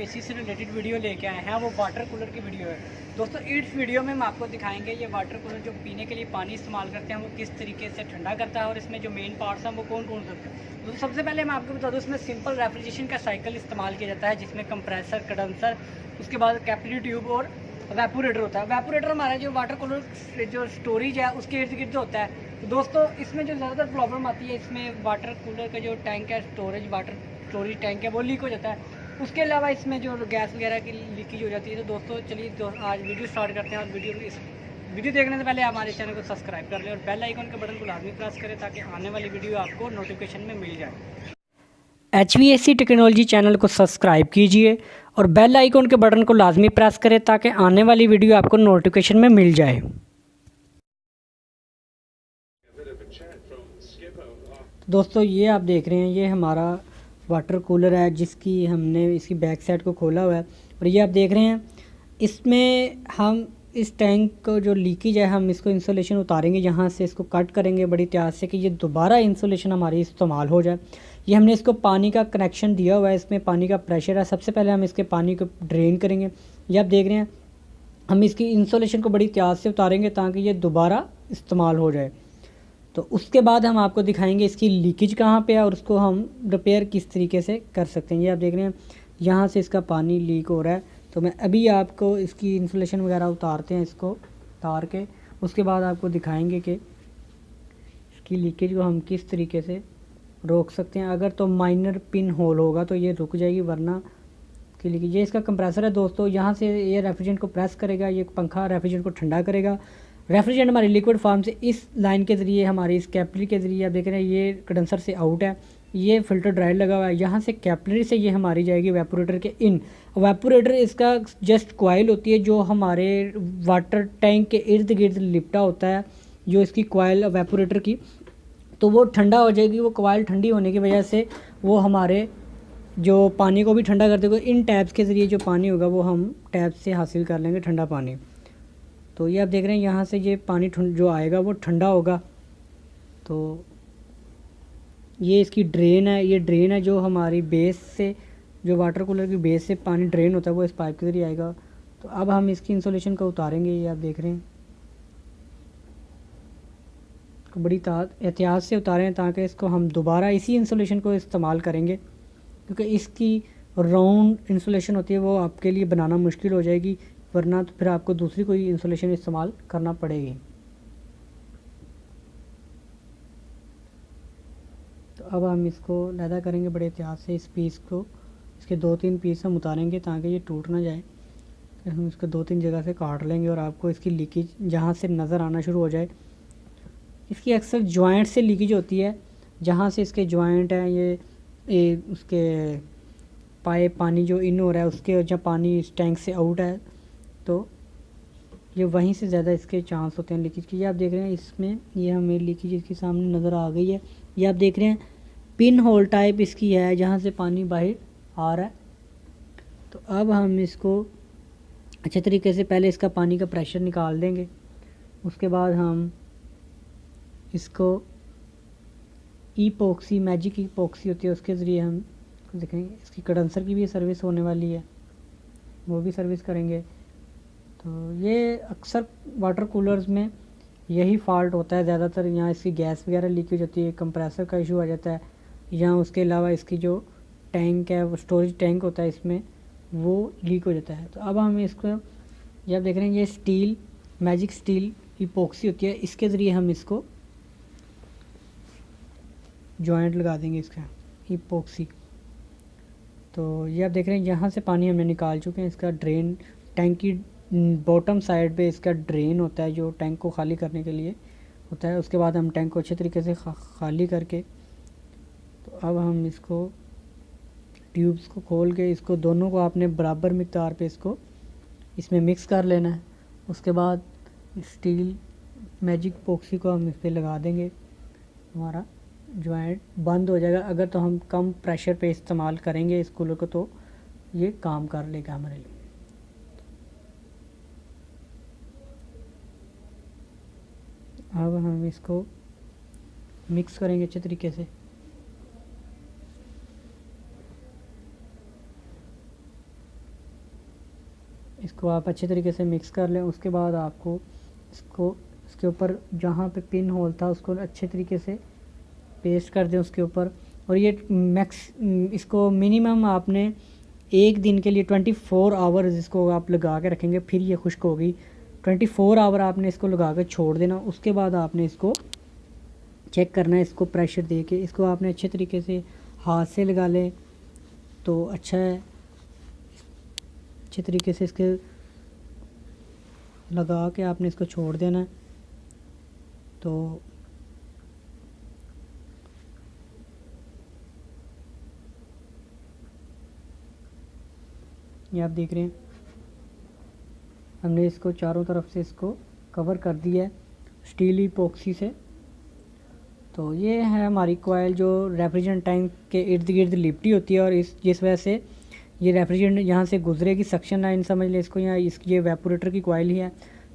HVAC से related video लेके आए हैं, वो वाटर कूलर की वीडियो है। दोस्तों इस वीडियो में हम आपको दिखाएंगे ये वाटर कूलर जो पीने के लिए पानी इस्तेमाल करते हैं वो किस तरीके से ठंडा करता है और इसमें जो मेन पार्ट्स हैं वो कौन कौन से होते हैं। तो सबसे पहले मैं आपको बता दूँ, इसमें सिंपल रेफ्रिजरेशन का साइकिल इस्तेमाल किया जाता है, जिसमें कंप्रेसर, कंडेंसर, उसके बाद कैपिलरी ट्यूब और वेपोरेटर होता है। वेपोरेटर हमारा जो वाटर कूलर जो स्टोरेज है उसके इर्द गिर्द होता है। तो दोस्तों इसमें जो ज़्यादातर प्रॉब्लम आती है, इसमें वाटर कूलर का जो टैंक है, वाटर स्टोरेज टैंक है वो लीक हो जाता है। उसके अलावा इसमें जो गैस वगैरह की लीकेज हो जाती है। तो दोस्तों चलिए आज वीडियो स्टार्ट करते हैं, और वीडियो देखने से पहले हमारे चैनल को सब्सक्राइब कर लें और बेल आइकन के बटन को लाजमी प्रेस करें ताकि आने वाली वीडियो आपको नोटिफिकेशन में मिल जाए। HVAC टेक्नोलॉजी चैनल को सब्सक्राइब कीजिए और बेल आइकन के बटन को लाजमी प्रेस करें ताकि आने वाली वीडियो आपको नोटिफिकेशन में मिल जाए। दोस्तों ये आप देख रहे हैं, ये हमारा वाटर कूलर है जिसकी हमने इसकी बैक साइड को खोला हुआ है। और ये आप देख रहे हैं, इसमें हम इस टैंक को जो लीकेज है हम इसको इंसुलेशन उतारेंगे, यहाँ से इसको कट करेंगे बड़ी त्याज से कि ये दोबारा इंसुलेशन हमारी इस्तेमाल हो जाए। ये हमने इसको पानी का कनेक्शन दिया हुआ है, इसमें पानी का प्रेशर है। सबसे पहले हम इसके पानी को ड्रेन करेंगे। ये आप देख रहे हैं, हम इसकी इंसुलेशन को बड़ी त्याज से उतारेंगे ताकि ये दोबारा इस्तेमाल हो जाए। तो उसके बाद हम आपको दिखाएंगे इसकी लीकेज कहाँ पे है और उसको हम रिपेयर किस तरीके से कर सकते हैं। ये आप देख रहे हैं, यहाँ से इसका पानी लीक हो रहा है। तो मैं अभी आपको इसकी इंसुलेशन वगैरह उतारते हैं, इसको उतार के उसके बाद आपको दिखाएंगे कि इसकी लीकेज को हम किस तरीके से रोक सकते हैं। अगर तो माइनर पिन होल होगा तो ये रुक जाएगी, वरना की लीकेज। ये इसका कंप्रेसर है दोस्तों, यहाँ से ये रेफ्रिजरेंट को प्रेस करेगा, ये पंखा रेफ्रिजरेंट को ठंडा करेगा। रेफ्रिजरेंट हमारी लिक्विड फार्म से इस लाइन के ज़रिए, हमारी इस कैपिलरी के ज़रिए, आप देख रहे हैं ये कंडेंसर से आउट है, ये फ़िल्टर ड्रायर लगा हुआ है। यहाँ से कैपिलरी से ये हमारी जाएगी वेपोरेटर के इन। वेपोरेटर इसका जस्ट कॉइल होती है जो हमारे वाटर टैंक के इर्द गिर्द लिपटा होता है, जो इसकी कॉइल वेपोरेटर की, तो वो ठंडा हो जाएगी। वो कॉइल ठंडी होने की वजह से वो हमारे जो पानी को भी ठंडा कर देगा। इन टैप्स के ज़रिए जो पानी होगा वो हम टैप से हासिल कर लेंगे ठंडा पानी। तो ये आप देख रहे हैं, यहाँ से ये पानी जो आएगा वो ठंडा होगा। तो ये इसकी ड्रेन है, ये ड्रेन है जो हमारी बेस से, जो वाटर कूलर की बेस से पानी ड्रेन होता है वो इस पाइप के ज़रिए आएगा। तो अब हम इसकी इंसुलेशन को उतारेंगे। ये आप देख रहे हैं, बड़ी एहतियात से उतारें ताकि इसको हम दोबारा इसी इंसुलेशन को इस्तेमाल करेंगे, क्योंकि इसकी राउंड इंसुलेशन होती है वो आपके लिए बनाना मुश्किल हो जाएगी, वरना तो फिर आपको दूसरी कोई इंसुलेशन इस्तेमाल करना पड़ेगी। तो अब हम इसको लैदा करेंगे बड़े एहतियात से। इस पीस को, इसके 2-3 पीस हम उतारेंगे ताकि ये टूट ना जाए। फिर हम इसको 2-3 जगह से काट लेंगे और आपको इसकी लीकेज जहाँ से नज़र आना शुरू हो जाए। इसकी अक्सर जॉइंट से लीकेज होती है, जहाँ से इसके जॉइंट हैं, ये उसके पाइप पानी जो इन हो रहा है उसके जब पानी इस टैंक से आउट है तो ये वहीं से ज़्यादा इसके चांस होते हैं लीकेज के। ये आप देख रहे हैं, इसमें ये हमें लीकेज इसके सामने नज़र आ गई है। ये आप देख रहे हैं, पिन होल टाइप इसकी है जहाँ से पानी बाहर आ रहा है। तो अब हम इसको अच्छे तरीके से पहले इसका पानी का प्रेशर निकाल देंगे। उसके बाद हम इसको ईपॉक्सी, मैजिक ईपॉक्सी होती है, उसके ज़रिए हम देखेंगे। इसकी कंडेंसर की भी सर्विस होने वाली है, वो भी सर्विस करेंगे। तो ये अक्सर वाटर कूलर्स में यही फॉल्ट होता है ज़्यादातर। यहाँ इसकी गैस वगैरह लीकेज होती है, कंप्रेसर का इशू आ जाता है, या उसके अलावा इसकी जो टैंक है, वो स्टोरेज टैंक होता है, इसमें वो लीक हो जाता है। तो अब हम इसको, ये आप देख रहे हैं, ये स्टील, मैजिक स्टील ईपॉक्सी होती है, इसके ज़रिए हम इसको जॉइंट लगा देंगे इसका ईपॉक्सी। तो ये आप देख रहे हैं, यहाँ से पानी हमने निकाल चुके हैं। इसका ड्रेन, टैंक की बॉटम साइड पे इसका ड्रेन होता है जो टैंक को खाली करने के लिए होता है। उसके बाद हम टैंक को अच्छे तरीके से खाली करके, तो अब हम इसको ट्यूब्स को खोल के इसको दोनों को आपने बराबर मिक़दार पे इसको इसमें मिक्स कर लेना है। उसके बाद स्टील मैजिक पॉक्सी को हम इस पर लगा देंगे, हमारा जॉइंट बंद हो जाएगा। अगर तो हम कम प्रेशर पे इस्तेमाल करेंगे इस कूलर को तो ये काम कर लेगा हमारे लिए। अब हम इसको मिक्स करेंगे अच्छे तरीके से। इसको आप अच्छे तरीके से मिक्स कर लें। उसके बाद आपको इसके ऊपर जहाँ पे पिन होल था उसको अच्छे तरीके से पेस्ट कर दें उसके ऊपर। और ये इसको मिनिमम आपने एक दिन के लिए 24 आवर्स इसको आप लगा के रखेंगे, फिर ये खुश्क होगी। 24 आवर आपने इसको लगा कर छोड़ देना। उसके बाद आपने इसको चेक करना है, इसको प्रेशर दे के इसको आपने अच्छे तरीके से हाथ से लगा लें तो अच्छा है। अच्छे तरीके से इसके लगा के आपने इसको छोड़ देना। तो ये आप देख रहे हैं हमने इसको चारों तरफ से इसको कवर कर दिया है स्टील इपॉक्सी से। तो ये है हमारी कॉइल जो रेफ्रिजरेंट टैंक के इर्द गिर्द लिपटी होती है, और जिस वजह से ये रेफ्रिजरेंट यहाँ से गुजरेगी, सक्शन लाइन समझ लें इसको, यहाँ ये वेपोरेटर की कॉइल ही है।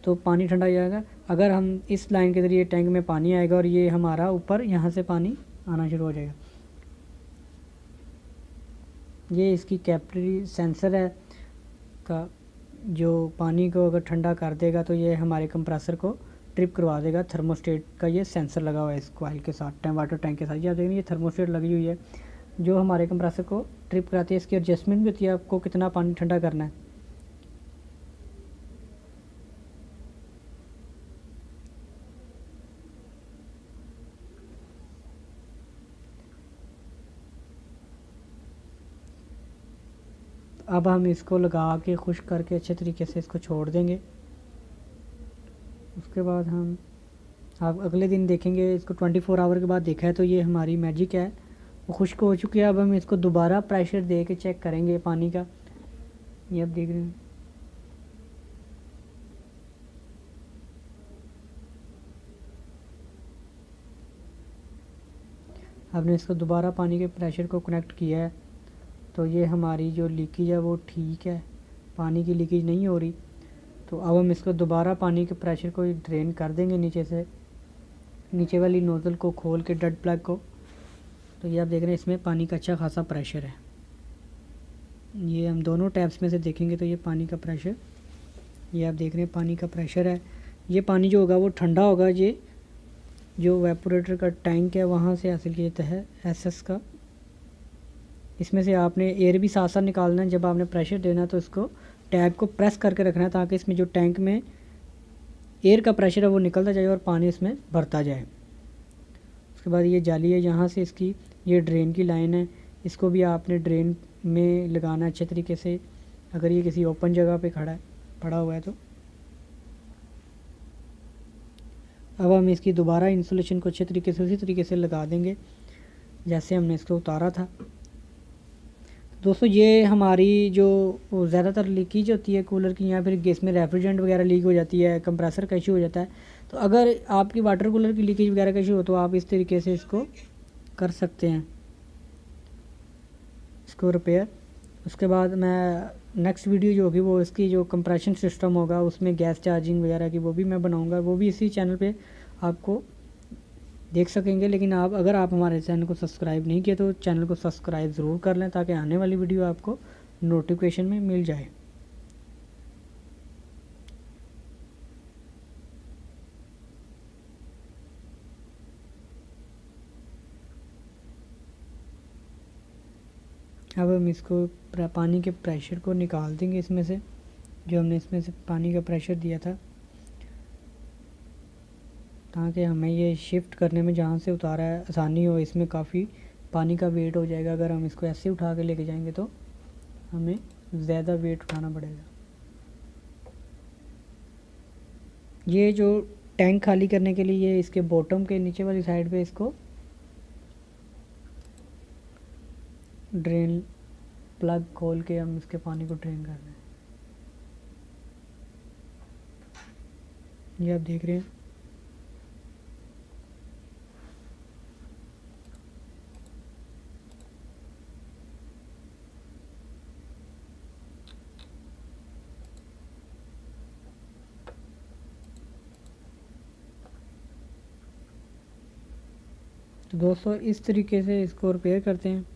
तो पानी ठंडा हो जाएगा। अगर हम इस लाइन के ज़रिए टैंक में पानी आएगा और ये हमारा ऊपर यहाँ से पानी आना शुरू हो जाएगा। ये इसकी कैपिलरी सेंसर है का, जो पानी को अगर ठंडा कर देगा तो ये हमारे कंप्रेसर को ट्रिप करवा देगा। थर्मोस्टेट का ये सेंसर लगा हुआ है इस कॉइल के साथ, वाटर टैंक के साथ। ये आप देखेंगे ये थर्मोस्टेट लगी हुई है जो हमारे कंप्रेसर को ट्रिप कराती है। इसकी एडजस्टमेंट भी होती है आपको कितना पानी ठंडा करना है। अब हम इसको लगा के खुश्क करके अच्छे तरीके से इसको छोड़ देंगे। उसके बाद हम आप अगले दिन देखेंगे इसको 24 आवर के बाद देखा है तो ये हमारी मैजिक है, वो खुश्क हो चुकी है। अब हम इसको दोबारा प्रेशर दे के चेक करेंगे पानी का। ये आप देख रहे हैं आपने इसको दोबारा पानी के प्रेशर को कनेक्ट किया है तो ये हमारी जो लीकेज है वो ठीक है, पानी की लीकेज नहीं हो रही। तो अब हम इसको दोबारा पानी के प्रेशर को ड्रेन कर देंगे नीचे से, नीचे वाली नोज़ल को खोल के डट प्लग को। तो ये आप देख रहे हैं इसमें पानी का अच्छा खासा प्रेशर है। ये हम दोनों टैप्स में से देखेंगे तो ये पानी का प्रेशर, ये आप देख रहे हैं पानी का प्रेशर है। ये पानी जो होगा वो ठंडा होगा। ये जो वेपोरेटर का टैंक है वहाँ से हासिल किया जाता है एसएस का। इसमें से आपने एयर भी साथ साथ निकालना है। जब आपने प्रेशर देना तो इसको टैब को प्रेस करके रखना है ताकि इसमें जो टैंक में एयर का प्रेशर है वो निकलता जाए और पानी इसमें भरता जाए। उसके बाद ये जाली है, यहाँ से इसकी ये ड्रेन की लाइन है, इसको भी आपने ड्रेन में लगाना अच्छे तरीके से अगर ये किसी ओपन जगह पे पड़ा हुआ है तो। अब हम इसकी दोबारा इंसुलेशन को अच्छे तरीके से उसी तरीके से लगा देंगे जैसे हमने इसको उतारा था। दोस्तों ये हमारी जो ज़्यादातर लीकेज होती है कूलर की, या फिर गैस में रेफ्रिजरेंट वगैरह लीक हो जाती है, कंप्रेसर का इशू हो जाता है, तो अगर आपकी वाटर कूलर की लीकेज वगैरह का इशू हो तो आप इस तरीके से इसको कर सकते हैं, इसको रिपेयर। उसके बाद मैं नेक्स्ट वीडियो जो होगी वो इसकी जो कंप्रेशन सिस्टम होगा उसमें गैस चार्जिंग वगैरह की वो भी मैं बनाऊँगा, वो भी इसी चैनल पर आपको देख सकेंगे। लेकिन अगर आप हमारे चैनल को सब्सक्राइब नहीं किए तो चैनल को सब्सक्राइब ज़रूर कर लें ताकि आने वाली वीडियो आपको नोटिफिकेशन में मिल जाए। अब हम इसको पानी के प्रेशर को निकाल देंगे इसमें से, जो हमने इसमें से पानी का प्रेशर दिया था, ताकि हमें ये शिफ्ट करने में जहाँ से उतारा है आसानी हो। इसमें काफ़ी पानी का वेट हो जाएगा, अगर हम इसको ऐसे उठा के लेके जाएंगे तो हमें ज़्यादा वेट उठाना पड़ेगा। ये जो टैंक खाली करने के लिए ये इसके बॉटम के नीचे वाली साइड पे इसको ड्रेन प्लग खोल के हम इसके पानी को ड्रेन कर रहे हैं। ये आप देख रहे हैं तो दोस्तों इस तरीके से इसको रिपेयर करते हैं।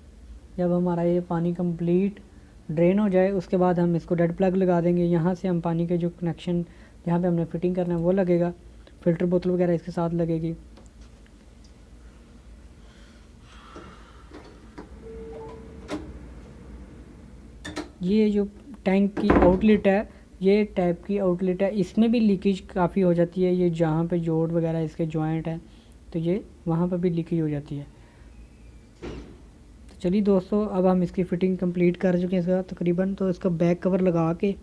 जब हमारा ये पानी कंप्लीट ड्रेन हो जाए उसके बाद हम इसको डेड प्लग लगा देंगे। यहाँ से हम पानी के जो कनेक्शन जहाँ पे हमने फिटिंग करना है वो लगेगा, फ़िल्टर बोतल वगैरह इसके साथ लगेगी। ये जो टैंक की आउटलेट है, ये टैप की आउटलेट है, इसमें भी लीकेज काफ़ी हो जाती है। ये जहाँ पे जोड़ वगैरह इसके जॉइंट है तो ये वहाँ पर भी लीकेज हो जाती है। तो चलिए दोस्तों, अब हम इसकी फ़िटिंग कंप्लीट कर चुके हैं इसका तकरीबन। तो इसका बैक कवर लगा के